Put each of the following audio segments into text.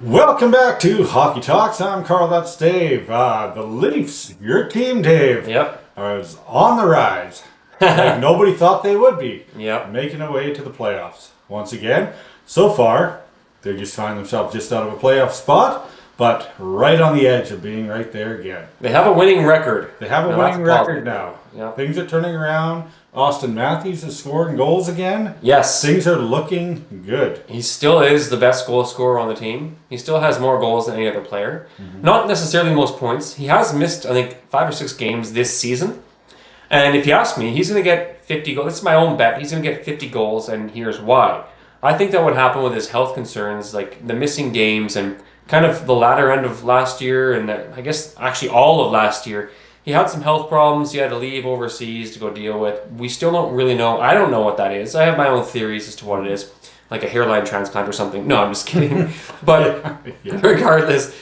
Welcome back to Hockey Talks. I'm Carl, that's Dave. The Leafs, your team, Dave, is on the rise. Like nobody thought they would be. Making their way to the playoffs. Once again, so far, they just find themselves just out of a playoff spot, but right on the edge of being right there again. They have a winning record. They have a winning record now. Things are turning around. Auston Matthews is scoring goals again. Yes. Things are looking good. He still is the best goal scorer on the team. He still has more goals than any other player. Not necessarily most points. He has missed, I think, 5 or 6 games this season. And if you ask me, he's going to get 50 goals. This is my own bet. He's going to get 50 goals, and here's why. I think that would happen with his health concerns, like the missing games and kind of the latter end of last year, and I guess actually all of last year. He had some health problems. He had to leave overseas to go deal with. We still don't really know. I don't know what that is. I have my own theories as to what it is, like a hairline transplant or something. No, I'm just kidding. But regardless,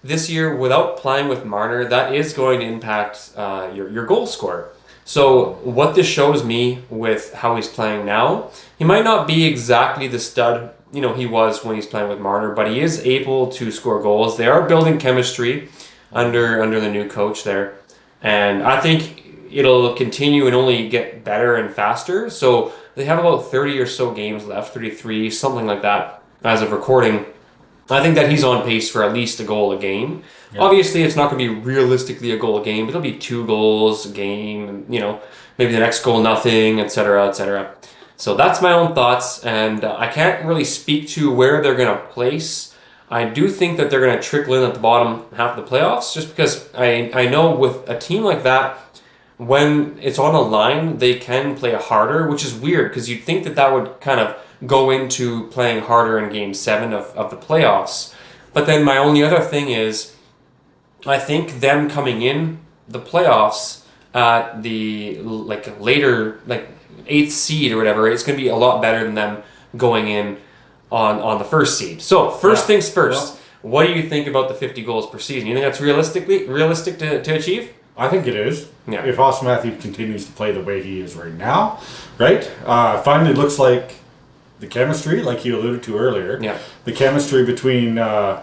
this year without playing with Marner, that is going to impact your goal score. So what this shows me with how he's playing now, he might not be exactly the stud he was when he's playing with Marner, but he is able to score goals. They are building chemistry under the new coach there, and I think it'll continue and only get better and faster. So they have about 30 or so games left, 33, something like that as of recording. I think that he's on pace for at least a goal a game. Obviously it's not going to be realistically a goal a game, but it'll be 2 goals a game, and maybe the next goal nothing, etc., etc. So that's my own thoughts, and I can't really speak to where they're going to place. I do think that they're going to trickle in at the bottom half of the playoffs, just because I know with a team like that, when it's on a line, they can play harder, which is weird because you'd think that would kind of go into playing harder in Game 7 of the playoffs. But then my only other thing is, I think them coming in the playoffs at the later 8th seed or whatever, it's going to be a lot better than them going in on the first seed. So first things first, what do you think about the 50 goals per season? You think that's realistic to achieve? I think it is. Yeah. If Auston Matthews continues to play the way he is right now, right? Finally looks like the chemistry, like you alluded to earlier. Yeah. The chemistry between the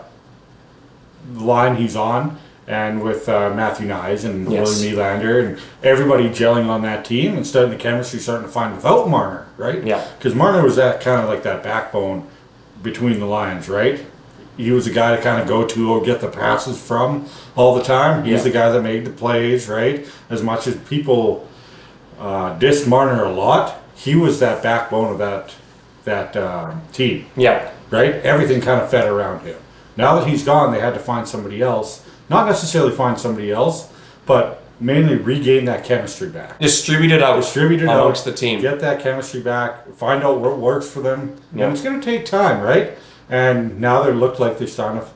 line he's on and with Matthew Nyes and William Nylander and everybody gelling on that team, instead of the chemistry starting to find without Marner, right? Yeah. Because Marner was that kind of like that backbone between the lines, right? He was the guy to kind of go to or get the passes from all the time. He was the guy that made the plays, right? As much as people dissed Marner a lot, he was that backbone of that team. Yeah. Right? Everything kind of fed around him. Now that he's gone, they had to find somebody else. Not necessarily find somebody else, but mainly regain that chemistry back. Distribute it out amongst the team. Get that chemistry back. Find out what works for them. And it's going to take time, right? And now they look like they're starting to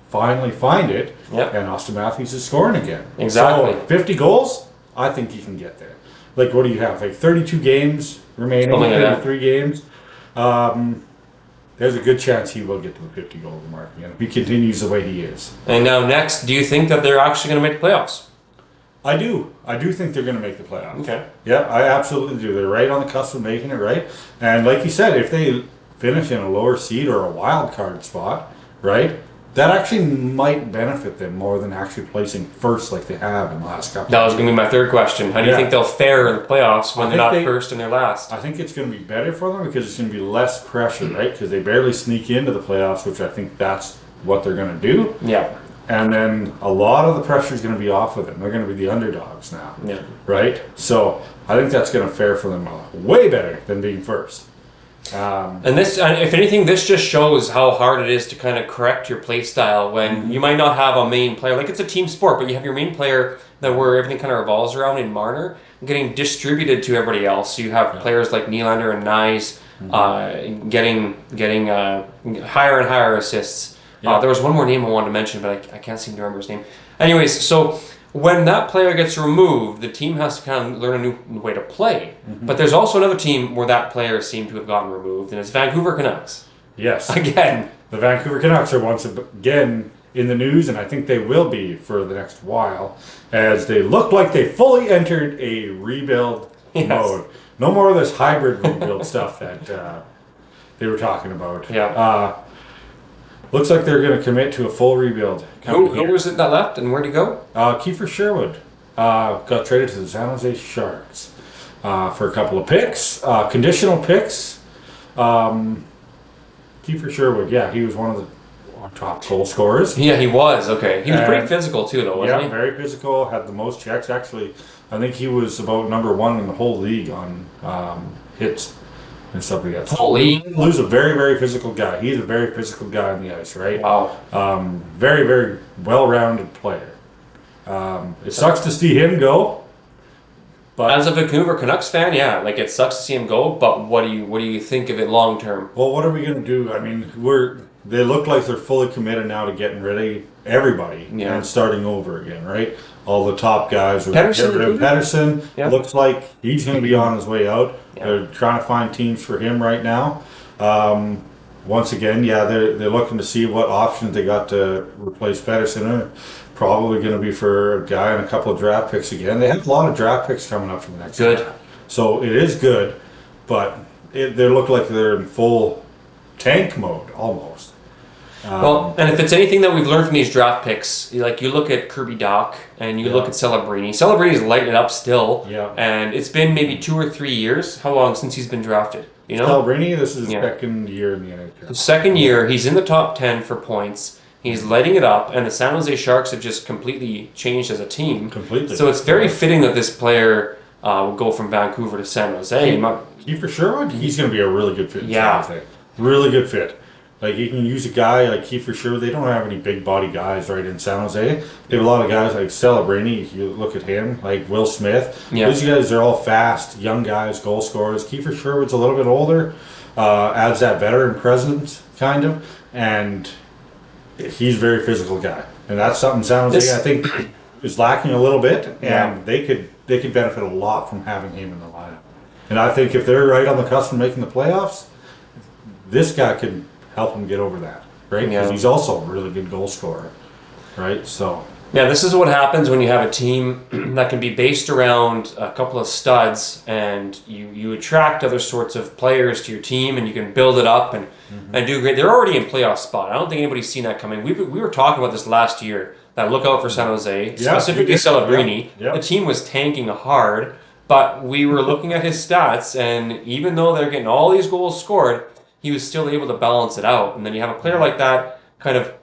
finally find it. And Auston Matthews is scoring again. Exactly. So 50 goals, I think he can get there. Like, what do you have? Like 32 games remaining, 33 games. There's a good chance he will get to the 50 goal mark again if he continues the way he is. And now next, do you think that they're actually going to make the playoffs? I do. I do think they're going to make the playoffs. Okay. Yeah, I absolutely do. They're right on the cusp of making it, right? And like you said, if they finish in a lower seed or a wild card spot, right, that actually might benefit them more than actually placing first like they have in the last couple. That was going to be my third question. How do you think they'll fare in the playoffs when they're not first and they're last? I think it's going to be better for them because it's going to be less pressure, right? Because they barely sneak into the playoffs, which I think that's what they're going to do. Yeah. And then a lot of the pressure is going to be off of them. They're going to be the underdogs now. Yeah. Right? So I think that's going to fare for them way better than being first. And this, if anything, this just shows how hard it is to kind of correct your play style when you might not have a main player. Like, it's a team sport, but you have your main player where everything kind of revolves around in Marner getting distributed to everybody else. So you have players like Nylander and Nyes getting higher and higher assists. There was one more name I wanted to mention, but I can't seem to remember his name. Anyways, so when that player gets removed, the team has to kind of learn a new way to play. But there's also another team where that player seemed to have gotten removed, and it's Vancouver Canucks. Yes. Again. The Vancouver Canucks are once again in the news, and I think they will be for the next while, as they look like they fully entered a rebuild mode. No more of this hybrid rebuild stuff that they were talking about. Yeah. looks like they're going to commit to a full rebuild. Who was it that left and where'd he go? Kiefer Sherwood got traded to the San Jose Sharks for a couple of picks, conditional picks. Kiefer Sherwood, yeah, he was one of the top goal scorers. Yeah, he was. Okay, he was pretty physical too, though, wasn't he? Yeah, very physical. Had the most checks. Actually, I think he was about number 1 in the whole league on hits and stuff like that. Holy, Lou's a very, very physical guy. He's a very physical guy on the ice, right? Wow. Very, very well-rounded player. It sucks to see him go. But as a Vancouver Canucks fan, yeah, like it sucks to see him go. But what do you think of it long term? Well, what are we going to do? I mean, they look like they're fully committed now to getting rid of everybody and starting over again, right? All the top guys. Pedersen looks like he's going to be on his way out. Yeah. They're trying to find teams for him right now. Once again, they're looking to see what options they got to replace Pedersen. Probably going to be for a guy and a couple of draft picks again. They have a lot of draft picks coming up for the next year. So it is good, but they look like they're in full tank mode almost. Well, and if it's anything that we've learned from these draft picks, like you look at Kirby Dach and you look at Celebrini. Celebrini is lighting it up still. Yeah. And it's been maybe 2 or 3 years. How long since he's been drafted? You know? Celebrini, this is his second year in the NHL. The second year, he's in the top 10 for points. He's lighting it up, and the San Jose Sharks have just completely changed as a team. Completely. So it's very fitting that this player would go from Vancouver to San Jose. Kiefer Sherwood, he's going to be a really good fit in San Jose. Really good fit. Like, you can use a guy like Kiefer Sherwood. They don't have any big body guys right in San Jose. They have a lot of guys like Celebrini. You look at him, like Will Smith. Yeah. These guys are all fast, young guys, goal scorers. Kiefer Sherwood's a little bit older, adds that veteran presence, kind of, and he's a very physical guy. And that's something San Jose, I think, is lacking a little bit, and they could benefit a lot from having him in the lineup. And I think if they're right on the cusp of making the playoffs, this guy could help them get over that, right? Because he's also a really good goal scorer, right? So this is what happens when you have a team that can be based around a couple of studs, and you attract other sorts of players to your team, and you can build it up and do great. They're already in playoff spot. I don't think anybody's seen that coming. We were talking about this last year, that look out for San Jose, specifically Celebrini. The team was tanking hard, but we were looking at his stats, and even though they're getting all these goals scored, he was still able to balance it out. And then you have a player like that kind of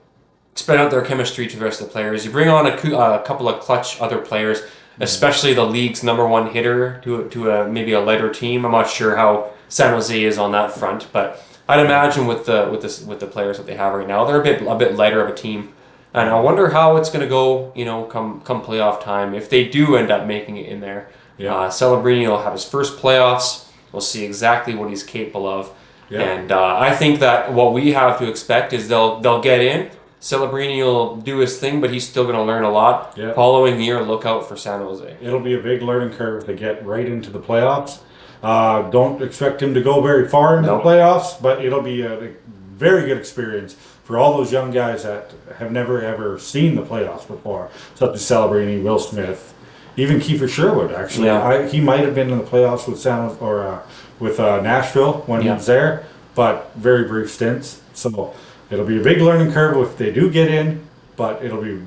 spread out their chemistry to the rest of the players. You bring on a couple of clutch other players, especially the league's number 1 hitter to maybe a lighter team. I'm not sure how San Jose is on that front, but I'd imagine with the players that they have right now, they're a bit lighter of a team. And I wonder how it's going to go, come playoff time if they do end up making it in there. Celebrini will have his first playoffs. We'll see exactly what he's capable of. And I think that what we have to expect is they'll get in. Celebrini will do his thing, but he's still going to learn a lot. Following year, look out for San Jose. It'll be a big learning curve to get right into the playoffs. Don't expect him to go very far into the playoffs, but it'll be a very good experience for all those young guys that have never, ever seen the playoffs before, such as Celebrini, Will Smith, even Kiefer Sherwood, actually. He might have been in the playoffs with Nashville when he was there, but very brief stints. So it'll be a big learning curve if they do get in, but it'll be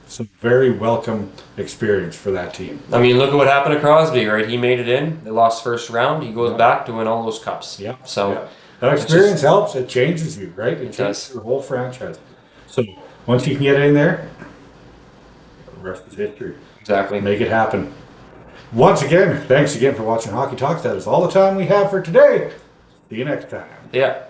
some very welcome experience for that team. I mean, look at what happened to Crosby, right? He made it in. They lost first round. He goes back to win all those cups. That experience helps. It changes you, right? It changes your whole franchise. So once you can get in there, the rest is history. Exactly. Make it happen. Once again, thanks again for watching Hockey Talks. That is all the time we have for today. See you next time. Yeah.